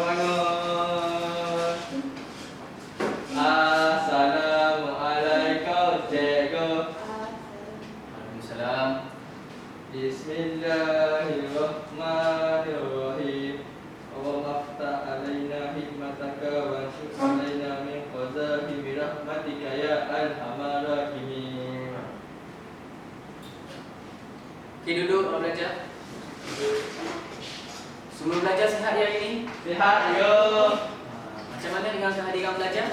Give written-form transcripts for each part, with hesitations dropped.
bangun. Assalamualaikum cikgu. Waalaikumsalam. Bismillahirrahmanirrahim. Allahumma aftah alaina hikmataka wa ansur alaina min qazafi birahmatika ya arhamar rahimin. Okey, duduk orang belajar. Semua belajar sihat hari ini? Sihat yo. Macam mana dengan kehadiran belajar?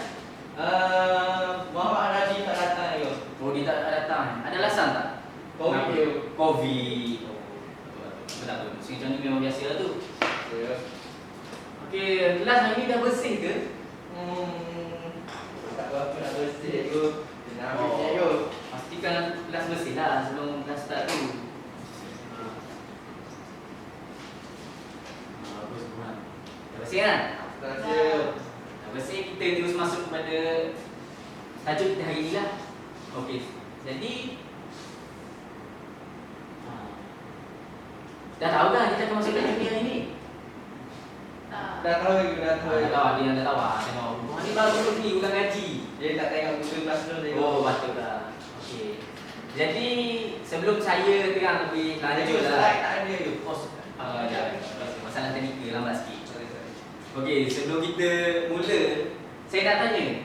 Muhammad Raji tak datang yo. Oh, dia tak datang. Ada alasan tak? Covid yo. Covid. Betul. Macam ni memang biasa lah tu. Ya. Okey, kelas hari ni dah bersih ke? Tak apa nak bersih yo. Kenapa yo? Pastikan kelas bersih lah sebelum kelas start tu. Bagus buat. Dah bersih kan? Terima Dah bersih, kita terus masuk kepada tajuk kita hari ni lah. Okey, jadi dah tahu kan kita akan masuk tajuk ni hari ni? Dah tahu yo, dah tahu. Dah tahu, dia dah tahu lah. Tengok, ni baru duduk ni, ulang ngaji. Dia tak tengok buku kelas dulu tengok. Oh, patut lah. Okey. Jadi, sebelum saya terang lebih lanjut lah. Slide tak ada yo. Masalah teknikal lambat sikit. Okey, sebelum kita mula, saya nak tanya.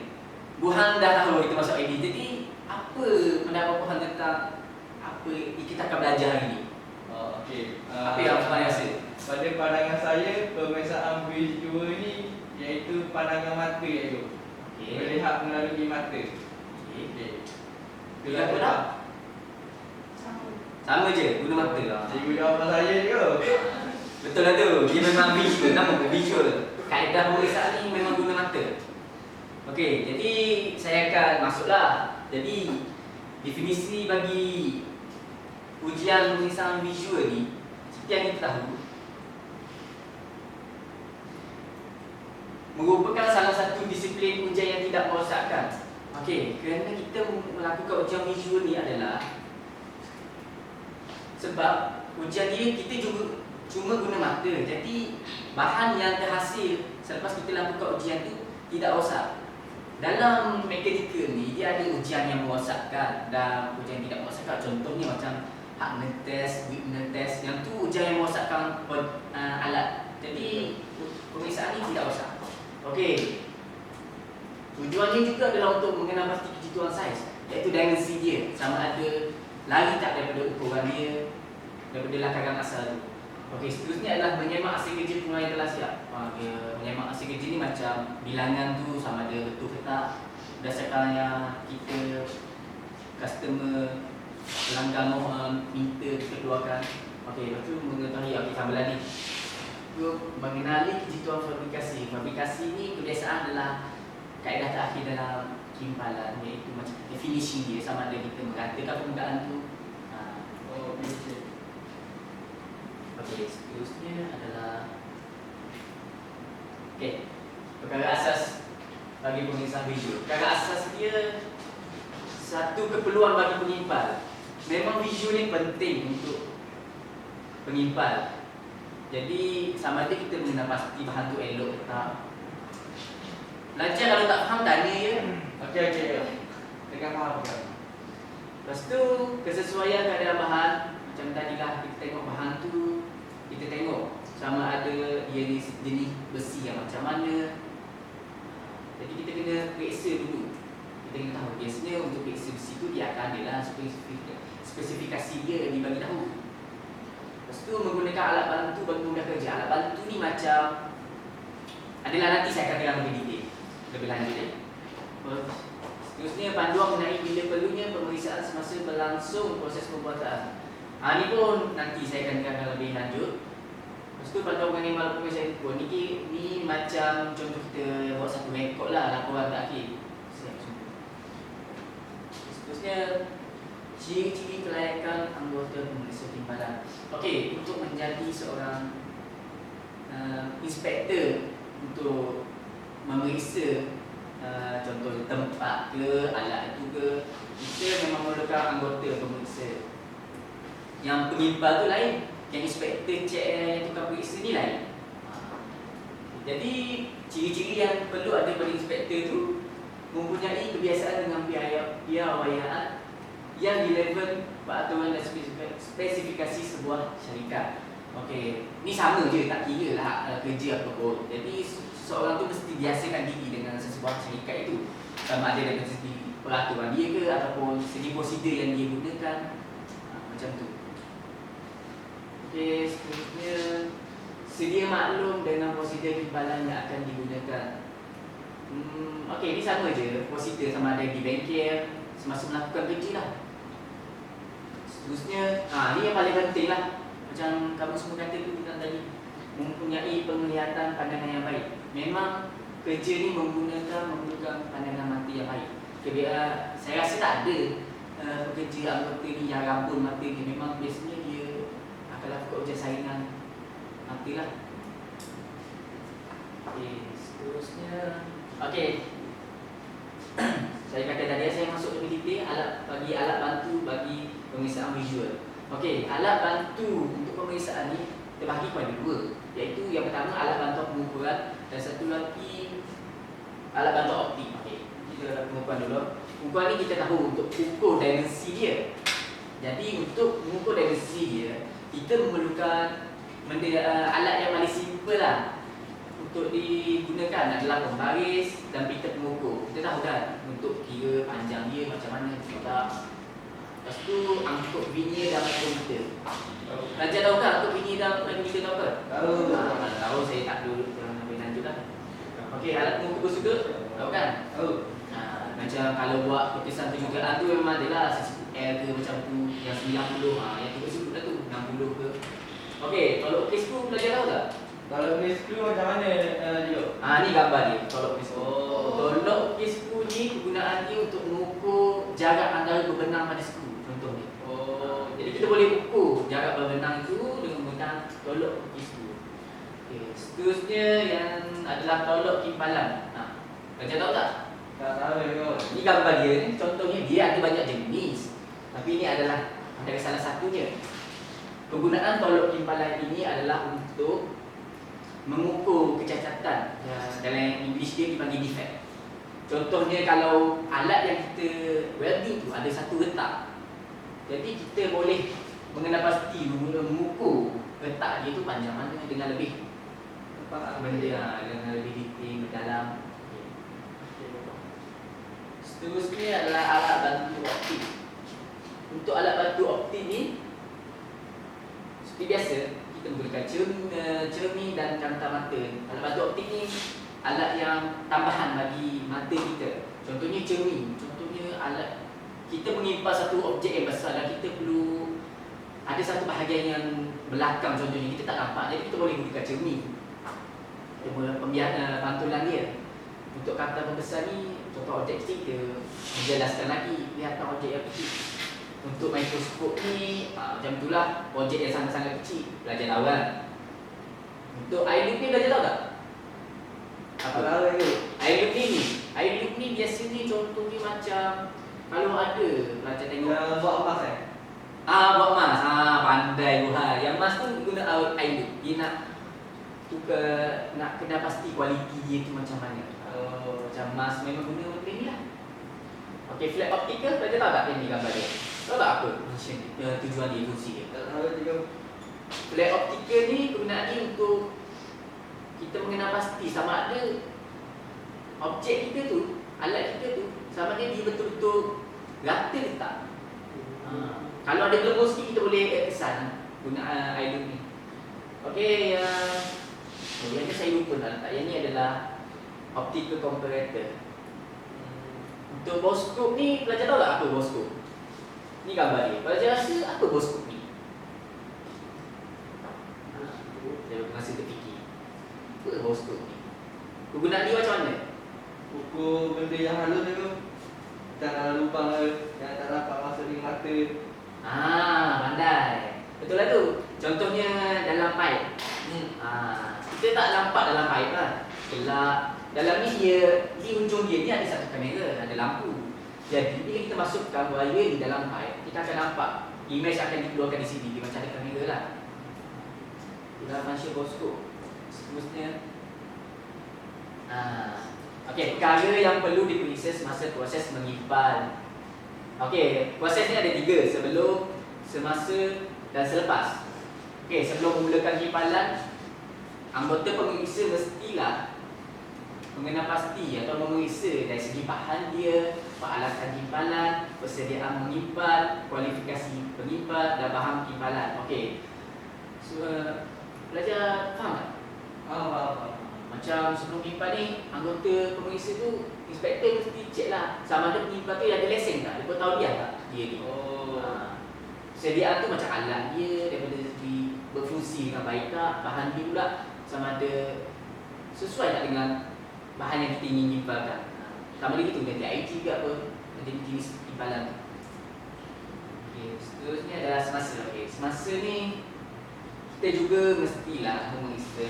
Buhan dah tahu kita masuk ID. Jadi, apa pendapat Buhan tentang apa kita akan belajar hari ni? Okey. Apa yang Buhan rasa? Pada pandangan saya, pemeriksaan visual ni iaitu pandangan mata iaitu. Okey. Melihat melalui mata. Okey. Itulah Bila pula? Sama je, guna mata lah. Cikgu jawapan saya je. Betul lah tu, dia memang visual, nama pun visual. Kaedah pemeriksaan ni memang guna mata. Okey, jadi saya akan masuklah. Jadi, definisi bagi ujian pemeriksaan visual ni, seperti yang kita tahu, merupakan salah satu disiplin ujian yang tidak merosakkan. Okey, kerana kita melakukan ujian visual ni adalah sebab ujian dia kita cuma guna mata. Jadi bahan yang terhasil selepas kita lakukan ujian tu tidak rosak. Dalam mekanikal ni dia ada ujian yang merosakkan dan ujian yang tidak merosakkan. Contohnya macam hardness test, weakness test, yang tu ujian yang merosakkan alat. Jadi pemeriksaan ni tidak rosak. Okey. Tujuannya juga adalah untuk mengenal pasti kejiduan saiz, iaitu dimensi dia, sama ada lari tak daripada ukuran dia, daripada lakaran asal tu. Okey, seterusnya adalah menyemak hasil kerja penilaian telah siap. Menyemak hasil kerja ni macam bilangan tu sama ada betul ke tak, berdasarkan yang kita customer pelanggan minta kita keluarkan. Okey, lepas tu mengetahui tambahan ni. Mengenali kejiduan fabrikasi. Fabrikasi ni kebiasaan adalah kaedah terakhir dalam kimpalan, iaitu macam definisi dia, sama ada kita mengatakan penggunaan tu. Oh, bisa. Okey, seterusnya adalah perkara asas bagi pemeriksaan visual. Perkara asas dia satu keperluan bagi pengimpal. Memang visual ni penting untuk pengimpal. Jadi sama ada kita mengenal pasti bahan tu elok ke tak. Belajar kalau tak faham tanya je. Okey. Tengah faham kan? Lepas tu kesesuaian keadaan bahan. Macam tadilah kita tengok bahan tu, kita tengok sama ada dia ni jenis besi yang macam mana. Jadi kita kena periksa dulu. Kita kena tahu biasanya untuk periksa besi tu dia akan ada lah spesifikasi dia dibagi tahu. Lepas tu menggunakan alat bantu bagi mudah kerja. Alat bantu ni macam adalah nanti saya akan terang lebih detail, lebih lanjut ni. Seterusnya panduan mengenai bila perlunya pemeriksaan semasa berlangsung proses pembuatan. Ni pun nanti saya akan terangkan lebih lanjut. Lepas tu panduan mengenai malam pemeriksaan pun ni macam contoh kita buat satu rekod lah laporan terakhir. Seterusnya ciri-ciri kelayakan anggota pemeriksa timpalan. Okey, untuk menjadi seorang inspektor untuk memeriksa contoh tempat ke, alat itu ke, kita memang memerlukan anggota pemeriksa. Yang pengimpal tu lain, yang inspektor cek yang tukang periksa ni lain. Jadi ciri-ciri yang perlu ada pada inspektor tu mempunyai kebiasaan dengan piawaian yang relevan peraturan dan spesifikasi sebuah syarikat. Okey, ni sama je, tak kira lah kerja apa pun. Jadi seseorang tu mesti biasakan diri dengan sesebuah syarikat itu, sama ada dari segi peraturan dia ke ataupun segi prosedur yang dia gunakan, macam tu. Okey, seterusnya sedia maklum dengan prosedur timbalan yang akan digunakan. Okey, ni sama je prosedur sama ada di bengkel semasa melakukan kerja lah. Seterusnya, ni yang paling penting lah. Macam kamu semua kata tu tadi, mempunyai penglihatan pandangan yang baik. Memang kerja ni memerlukan pandangan mata yang baik. Okay, saya rasa tak ada pekerja anggota ni yang rambut mata ni. Memang biasanya dia akan lakukan ujian saringan mata lah. Okay, seterusnya, okay. Saya kata tadi saya masuk lebih detail alat bantu bagi pemeriksaan visual. Okey, alat bantu untuk pemeriksaan ni terbahagi kepada dua, iaitu yang pertama alat bantu pengukuran dan satu lagi alat bantu optik. Okey, kita pengukuran dulu. Pengukuran ni kita tahu untuk ukur dimensi dia. Jadi untuk mengukur dimensi dia, kita memerlukan alat yang paling simple lah untuk digunakan adalah pembaris dan pita pengukur. Kita tahu kan untuk kira panjang dia macam mana, tak. Lepas tu angkut vernier dan micrometer. Raja tahu kan angkut vernier dan micrometer tahu kan? Tahu. Tahu, saya tak dulu dalam nampak tu lah. Okey, alat pengukur sudut tahu kan? Tahu. Macam kalau buat keputusan penjugaan tu memang adalah L ke macam tu, yang 90, yang pengukur sudut lah tu 60 ke. Okey, kalau case screw belajar tahu tak? Kalau case screw macam mana dia? Ni gambar dia, tolok case screw. Oh. Tolok case screw ni kegunaan dia untuk mengukur jarak antara berbenang pada skru. Contohnya. Jadi kita boleh ukur jarak berbenang itu dengan menggunakan tolok case screw. Okay. Seterusnya yang adalah tolok timpalan. Macam tahu tak? Tak tahu juga. Ini gambar dia ni, contohnya dia ada banyak jenis. Tapi ini adalah antara salah satunya. Kegunaan tolok timpalan ini adalah untuk mengukur kecacatan, dalam English dia dipanggil defect. Contohnya kalau alat yang kita welding tu ada satu retak, jadi kita boleh mengenal pasti mengukur retak dia tu panjang mana dengan lebih benda, dengan lebih detail dalam. Seterusnya adalah alat bantu optik. Untuk alat bantu optik ni seperti biasa kita menggunakan cermin dan kanta mata. Alat bantu optik ni alat yang tambahan bagi mata kita. Contohnya cermin. Contohnya alat kita mengimpas satu objek yang besar dan kita perlu ada satu bahagian yang belakang, contohnya kita tak nampak, jadi kita boleh gunakan cermin. Pantulan dia. Untuk kanta membesar ni, contoh objek kecil kita menjelaskan lagi kelihatan objek yang kecil. Untuk mikroskop ni macam itulah, objek yang sangat-sangat kecil, belajar tahu kan. Untuk air loop ni belajar tahu tak? Apa? Air loop ni biasanya contohnya macam kalau ada pelajar tengok buat emas buat emas. Pandai buat. Yang emas tu guna air loop. Dia nak kena pasti kualiti dia tu macam mana. Macam emas memang guna benda ni lah. Okey, flat optical belajar tahu tak yang gambar dia? Tahu tak apa tujuan dia, fungsi dia? Tak tahu juga. Flat optical ni kegunaan dia untuk kita mengenal pasti sama ada objek kita tu, alat kita tu, sama ada dia betul-betul rata ke tak. Kalau ada gelembung sikit kita boleh kesan guna air loop ni. Okey, yang ni saya lupa nak letak. Yang ni adalah optical comparator. Untuk boskop ni pelajar tahu tak apa boskop? Ni gambar dia. Pelajar rasa apa boskop ni? Saya masih terfikir. Apa boskop ni? Kegunaan dia macam mana? Ukur benda yang halus tu. Tak lubang yang tak dapat masuk di mata. Pandai. Betul lah tu. Contohnya dalam pipe. Kita tak nampak dalam pipe lah. Gelap. Dalam ni di ujung dia ni ada satu kamera, ada lampu. Jadi bila kita masukkan wire di dalam pipe, kita akan nampak image akan dikeluarkan di sini. Dia macam ada kamera lah. Itulah function boskop. Seterusnya Okey, perkara yang perlu diperiksa semasa proses menyimpan. Okey, proses ni ada 3, sebelum, semasa dan selepas. Okey, sebelum memulakan simpanan, anggota pemeriksa mestilah mengenal pasti atau memeriksa dari segi bahan dia, peralatan simpanan, persediaan menyimpan, kualifikasi penyimpan dan bahan simpanan. Okey. So, pelajar faham tak? Faham. Macam sebelum penyimpan ni, anggota pemeriksa tu, inspektor mesti cek lah sama ada penyimpan tu ada lesen tak, dia bertauliah tak dia ni. Sediaan tu macam alat dia daripada segi berfungsi dengan baik tak, bahan dia pula sama ada sesuai tak dengan bahan yang kita ingin nyimpankan. Sama lagi tu ganti IT ke apa, ganti jenis simpanan. Okey, seterusnya adalah semasa. Okey, semasa ni kita juga mestilah memeriksa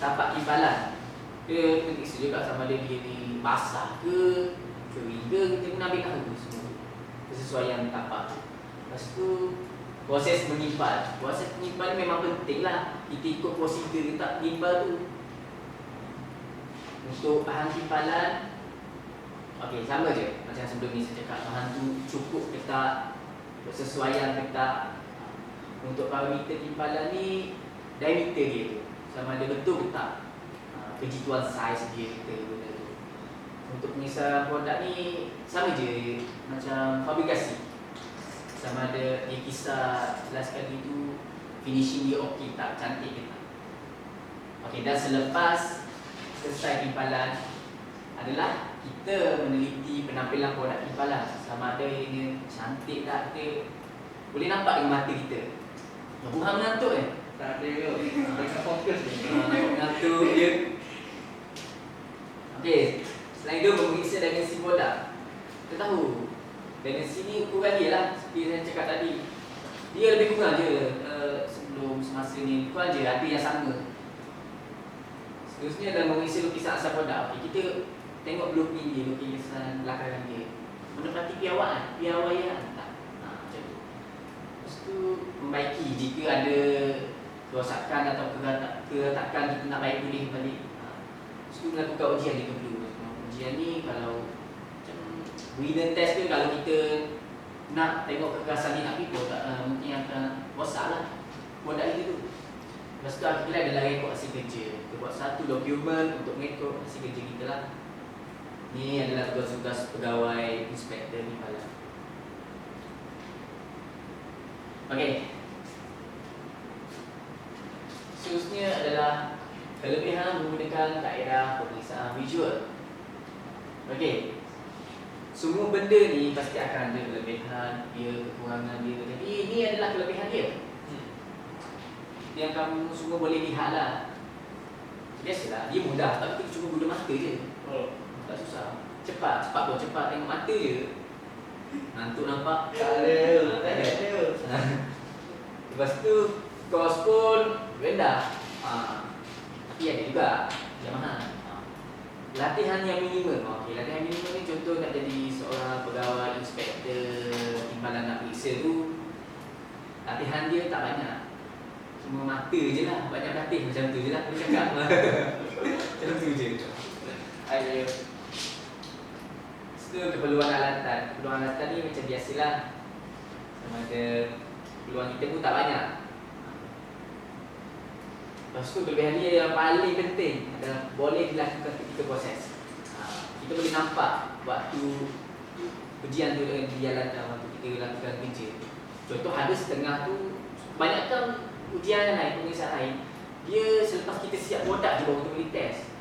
tapak simpanan. Kita periksa juga sama ada dia ni basah ke, kering ke, kita kena ambil tahu semua kesesuaian tapak. Lepas tu proses menyimpan. Proses menyimpan memang penting lah. Kita ikut prosedur kita menyimpan tu. Untuk bahan simpanan, okey, sama je macam sebelum ni saya cakap, bahan tu cukup ke tak, bersesuaian ke tak. Untuk parameter simpanan ni, diameter dia tu sama ada betul ke tak, kejituan saiz dia kita guna tu. Untuk pengesahan produk ni sama je macam fabrikasi, sama ada dia kisar last kali tu finishing dia okey tak, cantik ke tak. Okey, dan selepas selesai simpanan adalah kita meneliti penampilan produk simpanan, sama ada ini cantik tak ke, boleh nampak dengan mata kita. Bukan mengantuk Tak ada ke? Tengah fokus ni. Mengantuk dia. Okey, selain itu memeriksa dimensi produk. Kita tahu dimensi ni ukuran dia lah, seperti saya cakap tadi. Dia lebih kurang je sebelum semasa ni, kurang je ada yang sama. Seterusnya dalam memeriksa lukisan asal produk. Okey, kita tengok blueprint dia, lukisan belakangan dia. Menepati piawaian tak? Macam tu. Lepas tu membaiki jika ada kerosakan atau keretakan kita nak baik boleh balik. Lepas tu melakukan ujian dia dulu. Ujian ni kalau macam written test tu, kalau kita nak tengok kekerasan dia nak pergi mungkin akan rosak lah produk itu tu. Lepas tu akhirnya adalah rekod hasil kerja. Kita buat satu dokumen untuk rekod hasil kerja kita lah. Ni adalah tugas-tugas pegawai inspektor ni pala. Okey. Seterusnya adalah kelebihan menggunakan kaedah pemeriksaan visual. Okey. Semua benda ni pasti akan ada kelebihan dia, kekurangan dia. Jadi ini adalah kelebihan dia. Yang kamu semua boleh lihat lah. Biasalah, dia mudah, tapi kita cuma guna mata je. Tak susah. Cepat tengok mata je. Ngantuk nampak? Tak ada. Lepas tu kos pun rendah. Tapi ada juga yang mahal. Latihan yang minimum. Okey, latihan minimum ni contoh nak jadi seorang pegawai inspektor timbalan nak periksa tu, latihan dia tak banyak. Cuma mata je lah, banyak latih macam tu je lah aku cakap. Macam tu je. Ayo. Itu keperluan alatan. Keperluan alatan ni macam biasalah. Sama ada peluang kita pun tak banyak. Lepas tu kelebihan dia yang paling penting adalah boleh dilakukan ketika proses. Kita boleh nampak waktu ujian tu dijalankan, waktu kita lakukan kerja. Contoh ada setengah tu, banyakkan ujian lain, pemeriksaan lain, dia selepas kita siap produk je baru kita boleh test.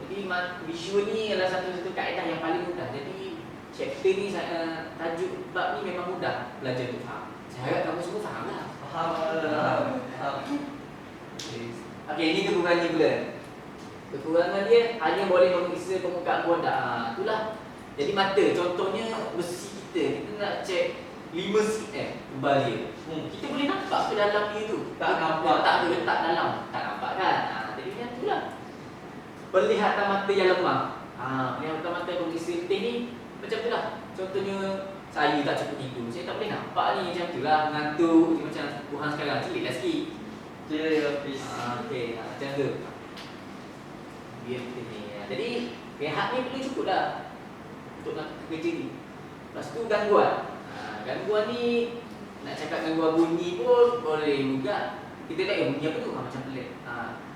Jadi visual ni adalah satu-satu kaedah yang paling mudah. Jadi chapter ni, tajuk bab ni memang mudah belajar tu faham. Saya harap kamu semua faham lah. Faham. Okey, ini kekurangan pula. Kekurangan dia hanya boleh memeriksa permukaan produk. Itulah. Jadi mata, contohnya besi kita nak cek 5 cm tebal dia. Kita boleh nampak ke dalam dia tu? Tak nampak. Tak ada letak dalam. Tak nampak kan? Jadi macam itulah. Penglihatan mata yang lemah. Penglihatan mata pemeriksa penting ni macam itulah. Contohnya saya tak cukup tidur, saya tak boleh nampak ni, macam itulah, mengantuk macam Tuhan sekarang, celiklah sikit. Okey, Okey, macam tu. Biar kita ni. Jadi pihak ni perlu cukup dah untuk nak kerja ni. Lepas tu gangguan. Gangguan ni nak cakap gangguan bunyi pun boleh juga. Kita tak bunyi apa tu? Macam pelik.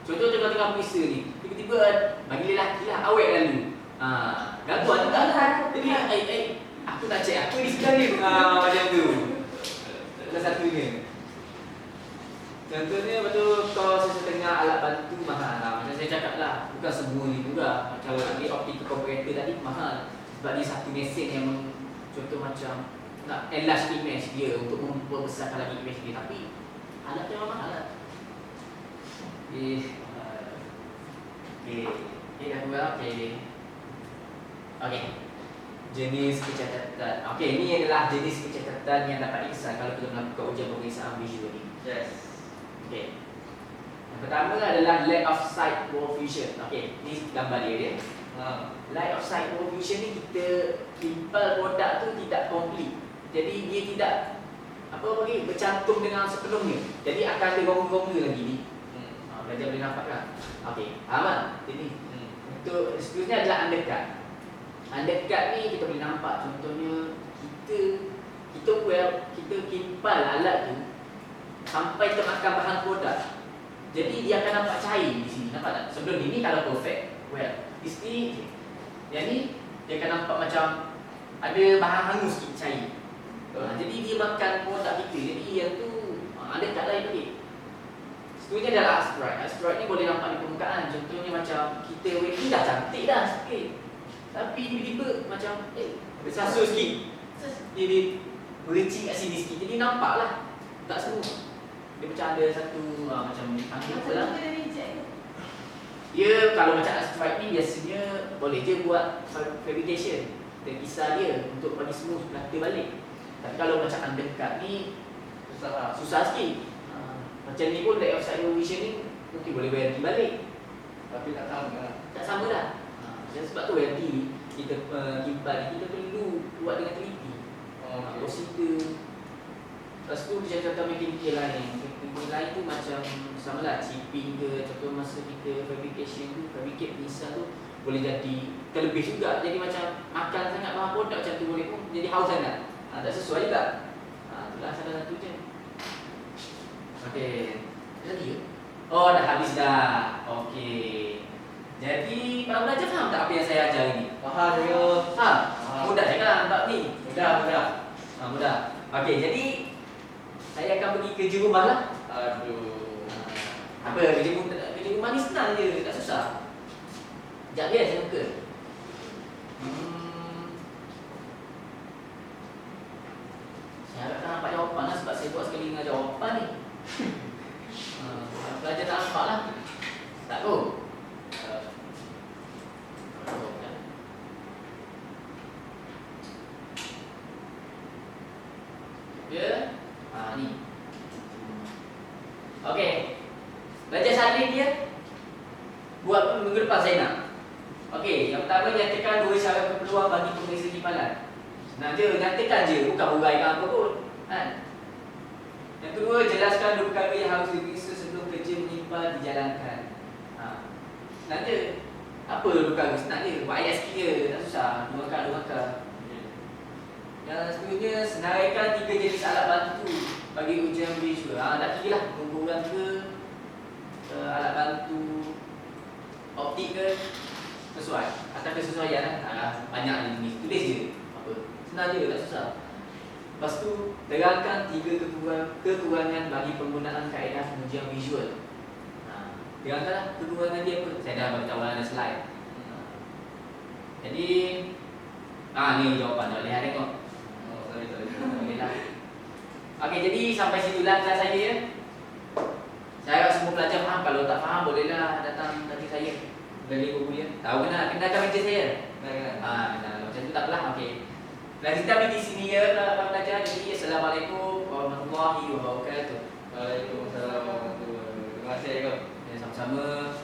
Contoh tengah-tengah periksa ni, tiba-tiba bagi lelaki lah awet lalu. Gangguan juga lah. Jadi aku tak cek aku ni sekarang ni. Macam tu. Salah satunya. Contohnya betul kau sesetengah alat bantu mahal. Macam saya cakap lah, bukan semua ni juga. Macam lagi optical comparator tadi mahal. Sebab dia satu mesin yang contoh macam nak enlarge image dia untuk memperbesarkan lagi image dia. Tapi alat tu memang mahal lah. Dah dua. Okay. Jenis pencatatan. Okay, ini adalah jenis pencatatan yang dapat dikesan kalau kita melakukan ujian pemeriksaan visual ni. Yes. Okay. Yang pertama adalah lack of sight poor vision. Okay, ni gambar dia. Lack of sight poor vision ni kita timpal produk tu tidak complete. Jadi dia tidak bercantum dengan sebelumnya. Jadi akan ada rongga-rongga lagi ni. Belajar boleh nampak kan? Okay, faham tak? Ini untuk seterusnya adalah undercut. Undercut ni kita boleh nampak contohnya kita kimpal alat tu sampai termakan bahan produk. Jadi dia akan nampak cair di sini. Nampak tak? Sebelum ini kalau perfect, di sini yang ni dia akan nampak macam ada bahan hangus sikit cair. Jadi dia makan produk kita. Jadi yang tu undercut lain lagi. Seterusnya adalah asteroid. Asteroid ni boleh nampak di permukaan. Contohnya macam kita wedding dah cantik dah sikit. Tapi tiba-tiba macam bersasur sikit. Dia bercing kat sini sikit. Jadi nampak lah. Tak semua. Dia macam ada satu macam panggil apa lah. Ya, kalau macam asteroid ni biasanya boleh je buat fabrication dan kisar dia untuk bagi smooth rata balik. Tapi kalau macam undercut ni susah sikit. Macam ni pun lack of sight vision ni mungkin boleh warranty balik. Tapi tak sama. Tak sama dah. Dan sebab tu warranty kita kimpal kita perlu buat dengan teliti. Prosedur. Lepas tu dia contoh mekanikal lain. Mekanikal lain tu macam samalah chipping ke, contoh masa kita fabrication tu, fabricate misal tu boleh jadi terlebih juga. Jadi macam makan sangat bahan produk macam tu boleh pun jadi haus sangat. Tak sesuai juga. Itulah salah satu je. Okey. Lagi ke? Oh, dah habis dah. Okey. Jadi, para pelajar faham tak apa yang saya ajar ini? Faham juga. Faham? Mudah je kan bab ni? Mudah. Mudah. Okey, jadi saya akan pergi kerja rumah lah. Aduh. Apa kerja rumah ni senang je, tak susah. Sekejap je saya buka. Saya harap tak nampak jawapan lah sebab saya buat sekali dengan jawapan ni. Pelajar tak nampak lah. Tak kot. Ya. Ni. Okey. Belajar salin dia. Buat minggu depan saya nak. Okey, yang pertama nyatakan dua syarat keperluan bagi pemeriksa kimpalan. Senang je, nyatakan je, bukan huraikan apa pun. Kan? Yang kedua, jelaskan dua perkara yang harus diperiksa sebelum kerja menyimpal dijalankan. Senang je. Apa dua perkara? Senang je. Buat ayat sikit je, tak susah. Dua akar. Yang seterusnya, senaraikan 3 jenis alat bantu bagi ujian visual. Tak kira lah, kumpulan ke, alat bantu optik ke, sesuai. Atas kesesuaian lah. Banyak jenis. Tulis je. Apa? Senang je, tak susah. Lepas tu, terangkan 3 kekurangan bagi penggunaan kaedah pengujian visual. Terangkanlah kekurangan dia apa. Saya dah beritahu ada slide. Jadi, ni jawapan. Tak boleh tengok. Boleh lah. Okey, jadi sampai situlah kelas saya ya. Saya harap semua pelajar faham. Kalau tak faham, bolehlah datang tadi saya. Beli buku dia. Tahu kenalkan meja saya. Macam tu tak apalah. Okey. Kelas kita di sini ya, para pelajar. Jadi, Assalamualaikum warahmatullahi wabarakatuh. Waalaikumsalam warahmatullahi wabarakatuh. Terima kasih. Sama-sama.